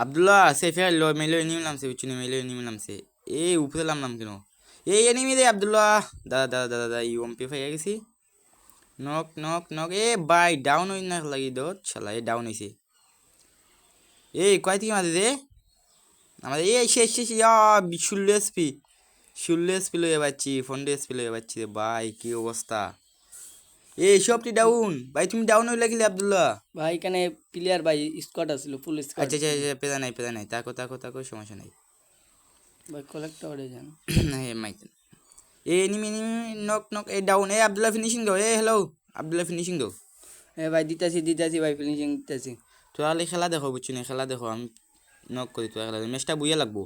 আব্দুল্লাহ সে ফের লো মেলো এনিমি নামছে বুঝছি মেলো এনিমি নামছে এই উপরে নামলাম কেন এই এনিমি রে আব্দুল্লাহ দাদা দাদা দাদা দাদা ইউএমপি হয়ে গেছি নক নক নক এ বাই ডাউন হই না লাগি দোত শালা এ ডাউন হইছে এই কয় থেকে মারে রে আমাদের এই শেষ শেষ ইয়া 16 এসপি 16 এসপি লয়ে যাচ্ছি 15 এসপি লয়ে যাচ্ছি রে ভাই কি অবস্থা এই সবটি ডাউন ভাই তুমি ডাউন হইলা কি আব্দুল্লাহ ভাই এখানে প্লেয়ার ভাই স্কোয়াড আছিল ফুল স্কোয়াড আচ্ছা আচ্ছা আচ্ছা পেদা নাই তাকো তাকো তাকো সমস্যা নাই ভাই কালেক্টরে যান হে মাইক এ এনিমি এনিমি নক নক এ ডাউন এ আব্দুল্লাহ ফিনিশিং দাও এ হ্যালো আব্দুল্লাহ ফিনিশিং দাও ভাই দিতাছি ভাই ফিনিশিং দিতাছি তাহলে খেলা দেখো বুঝছি না খেলা দেখো আমি নক করি তো খেলা ম্যাচটা বুইয়া লাগবো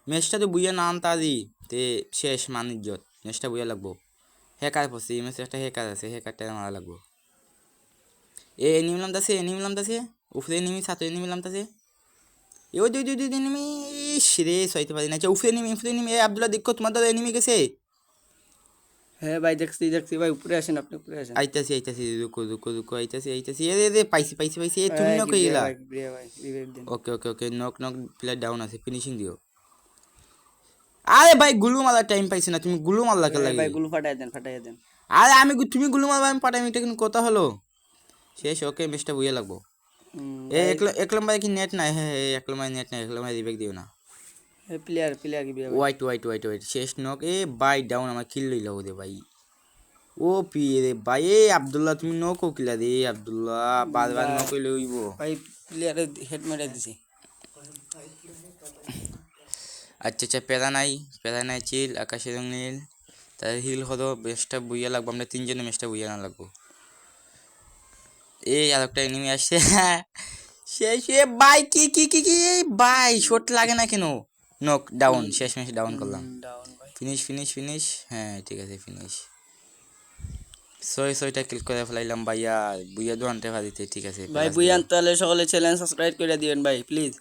ম্যাচটা তো বুইয়া না আনতা দি তে শেষ মানিজ্জত ম্যাচটা বুইয়া লাগবো হ্যাকার পড়ছে এই ম্যাচে একটা হ্যাকার আছে হ্যাকারটা মারা লাগবো এ এনিমি নামতাছে উপরে এনিমি সাথে এনিমি নামতাছে এ ওই দুই এনিমি রে সইতে পারি না আচ্ছা উপরে এনিমি এ আব্দুল্লাহ দেখো তোমার দাদা এনিমি গেছে হ্যাঁ ভাই দেখছি ভাই উপরে আসেন আপনি উপরে আসেন আইতাছি রুকো আইতাছি এ পাইছি এ তুমি নক হয়ে গেলা ভাই রিভাইভ দেন ওকে নক প্লেয়ার ডাউন আছে ফিনিশিং দিও আরে ভাই গুলু মারার টাইম পাইছি না তুমি গুলু মারলা কে লাগে ভাই গুলো ফাটাই দেন আরে তুমি গুলু মারবা আমি পাঠাই এটা কিন্তু কথা হলো শেষ ওকে ম্যাচটা বুইয়া লাগবো এ একলম ভাই কি নেট নাই হ্যাঁ একলম ভাই নেট নাই একলম ভাই রিবেক দিও না প্লেয়ার কি ভাই ওয়াইট শেষ নক এ বাই ডাউন আমার কিল লইলা ওদে ভাই ও পি রে ভাই এ আব্দুল্লাহ তুমি নকো কিলা রে আব্দুল্লাহ বারবার নক লইব ভাই প্লেয়ারে হেড মেরে দিছি আচ্ছা পেদা নাই চিল আকাশে রং নীল তার হিল হলো ম্যাচটা বুইয়া লাগবো আমরা তিনজনে ম্যাচটা বুইয়া না লাগবো এই আর একটা এনিমি আসছে শেষ ভাই কি ভাই শট লাগে না কেন নক ডাউন শেষ ম্যাচ ডাউন করলাম ডাউন ভাই ফিনিশ হ্যাঁ ঠিক আছে ফিনিশ ছয়টা ক্লিক করে ফেলাইলাম ভাইয়া বুইয়া দু আনতে পারিতে ঠিক আছে ভাই বুইয়া আনতে হলে সকলে চ্যানেল সাবস্ক্রাইব করে দিবেন ভাই প্লিজ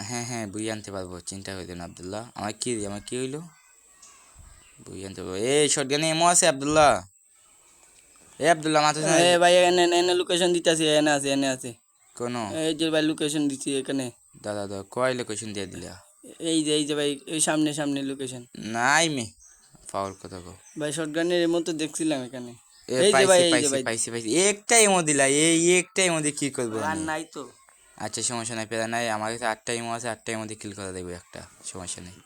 হ্যাঁ বুইয়া আনতে পারবো চিন্তা করিও না আব্দুল্লাহ আমার কি হইলো বুইয়া আনতে পারবো এই শটগানে এমো আছে আব্দুল্লাহ মাথা ভাই এনে লোকেশন দিতাছি এনে আছে কোন এই যে ভাই লোকেশন দিছি এখানে দাদা কয় লোকেশন দিয়ে দিলা এই যে ভাই এই সামনে লোকেশন নাই মে ফাউল কথা কো ভাই শটগানের মতো দেখছিলাম এখানে এই যে ভাই পাইছি একটাই এমো দিলা একটাই মধ্যে কি করব আর নাই তো আচ্ছা সমস্যা নাই পেদা নাই আমার কাছে 8টা এমো আছে 8টার মধ্যে কিল করে দেব একটা সমস্যা নাই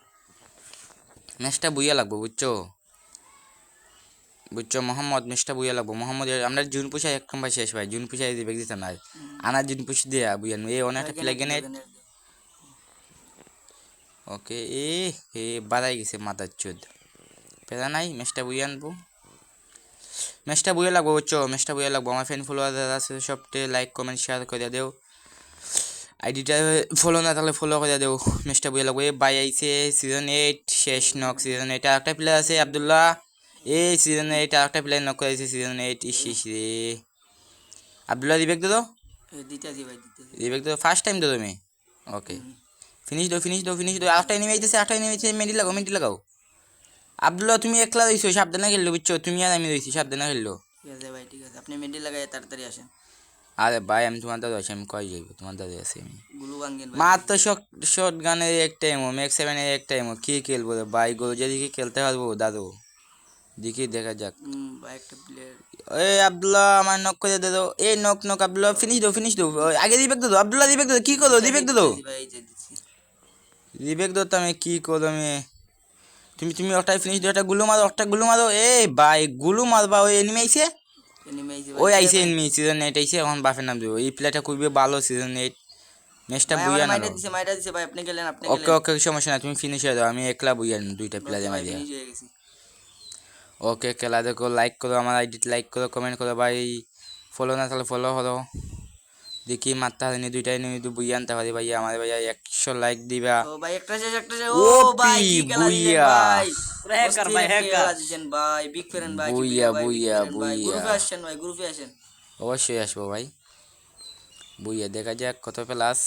ম্যাচটা বুইয়া লাগবো বুঝছো মোহাম্মদ ম্যাচটা বুইয়া লাগবো মোহাম্মদ আমরা জুন পুষা এক নম্বর শেষ ভাই জুন পুষা দিবে দিতে নাই আনা জুন পুষ দিয়া বুইয়া এই অনেকটা প্লে গেনেট ওকে হে বাড়াই গেছে মাথার চোদ পেদা নাই ম্যাচটা বুইয়া আনবো ম্যাচটা বুইয়া লাগবো বুঝছো ম্যাচটা বুইয়া লাগবো আমার ফ্রেন্ড ফলোয়ার আছে সবটে লাইক কমেন্ট শেয়ার করে দেও আইডিটা ফলো না তাহলে ফলো করে দেও ম্যাচটা বুইয়া লাগবো বাই আইছে সিজন 8 শেষ নক সিজন 8 আরেকটা প্লেয়ার আছে আব্দুল্লাহ এই সিজন 8 আরেকটা প্লেয়ার নক করেছে সিজন 8 ইস রে আব্দুল্লাহ রিবেক দো দিতাছি ভাই রিবেক দো ফার্স্ট টাইম দো তুমি ওকে ফিনিশ দো আরেকটা এনিমি আইছে মেডি লাগাও আব্দুল্লাহ তুমি একলা রইছো সাবধানে খেললো বুঝছো তুমি আর আমি রইছি সাবধানে খেললো ঠিক আছে আপনি মেডি লাগাই তাড়াতাড়ি আসেন আরে ভাই আমি তোমার দাদা আছি আমি কই যাইব তোমার দাদা আছি আমি গুলু ভাঙেন মাত্র শর্ট গানের একটা এমো ম্যাক্স 7 এর একটা এমো কি খেলবো রে ভাই গোল যেদিকে খেলতে পারবো দাদু দেখি দেখা যাক ভাই একটা প্লেয়ার এই আব্দুল্লাহ আমার নক করে দে দাও এই নক আব্দুল্লাহ ফিনিশ দাও আগে রিবেক দাও আব্দুল্লাহ রিবেক দাও কি করো রিবেক দাও ভাই এই যে দিছি রিবেক দাও তো আমি কি করো আমি তুমি ওটাই ফিনিশ দাও একটা গুলো মারো এই ভাই গুলো মারবা ওই এনিমি আইছে ওই আইছে এনিমি সিজন 8 আইছে এখন বাফের নাম দিব এই প্লেটা খুবই ভালো সিজন 8 ম্যাচটা বুইয়া না মাইরা দিছে ভাই আপনি গেলেন ওকে সমস্যা না তুমি ফিনিশ হয়ে দাও আমি একলা বুইয়া দুইটা প্লেয়ার জমা দিয়া ওকে খেলা দেখো লাইক করো আমার আইডি লাইক করো কমেন্ট করো ভাই ফলো না তাহলে ফলো করো দেখি মারতে হারিনি দুইটা এনিমি বুইয়া আনতে পারি ভাই আমার ভাই 100 লাইক দিবা ও ভাই একটা শেষ ও ভাই কি খেলা দিলেন ভাই পুরো হ্যাকার দিছেন ভাই বিগ ফ্রেন্ড ভাই বুইয়া গ্রুপে আসেন অবশ্যই আসবো ভাই বুইয়া দেখা যাক কত প্লাস